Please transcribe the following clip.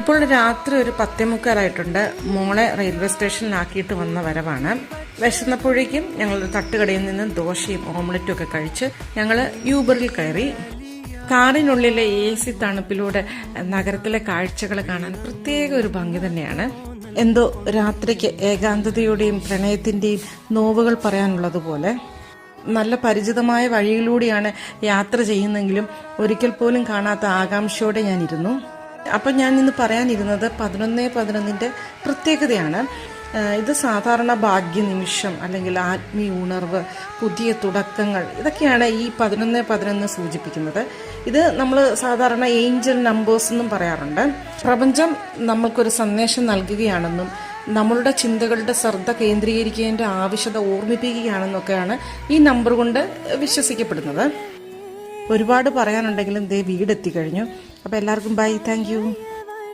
ഇപ്പോൾ രാത്രി ഒരു 10:45 മോളെ റെയിൽവേ സ്റ്റേഷനിലാക്കിയിട്ട് വന്ന വരവാണ്. വിശന്നപ്പോഴേക്കും ഞങ്ങൾ തട്ടുകടയിൽ നിന്ന് ദോശയും ഓംലറ്റും ഒക്കെ കഴിച്ച് ഞങ്ങൾ യൂബറിൽ കയറി. കാറിനുള്ളിലെ AC തണുപ്പിലൂടെ നഗരത്തിലെ കാഴ്ചകൾ കാണാൻ പ്രത്യേക ഒരു ഭംഗി തന്നെയാണ്. എന്തോ രാത്രിക്ക് ഏകാന്തതയുടെയും പ്രണയത്തിന്റെയും നോവുകൾ പറയാനുള്ളതുപോലെ. നല്ല പരിചിതമായ വഴിയിലൂടെയാണ് യാത്ര ചെയ്യുന്നെങ്കിലും ഒരിക്കൽ പോലും കാണാത്ത ആകാംക്ഷയോടെ ഞാനിരുന്നു. അപ്പം ഞാൻ ഇന്ന് പറയാനിരുന്നത് 11/11 പ്രത്യേകതയാണ്. ഇത് സാധാരണ ഭാഗ്യനിമിഷം അല്ലെങ്കിൽ ആത്മീയ ഉണർവ്, പുതിയ തുടക്കങ്ങൾ, ഇതൊക്കെയാണ് ഈ 11/11 സൂചിപ്പിക്കുന്നത്. ഇത് നമ്മൾ സാധാരണ ഏഞ്ചൽ നമ്പേഴ്സ് എന്നും പറയാറുണ്ട്. പ്രപഞ്ചം നമ്മൾക്കൊരു സന്ദേശം നൽകുകയാണെന്നും നമ്മളുടെ ചിന്തകളുടെ ശ്രദ്ധ കേന്ദ്രീകരിക്കേണ്ട ആവശ്യകത ഓർമ്മിപ്പിക്കുകയാണെന്നൊക്കെയാണ് ഈ നമ്പർ കൊണ്ട് വിശ്വസിക്കപ്പെടുന്നത്. ഒരുപാട് പറയാനുണ്ടെങ്കിലും ദേ വീടെത്തിക്കഴിഞ്ഞു. അപ്പോൾ എല്ലാവർക്കും ബൈ, താങ്ക് യു.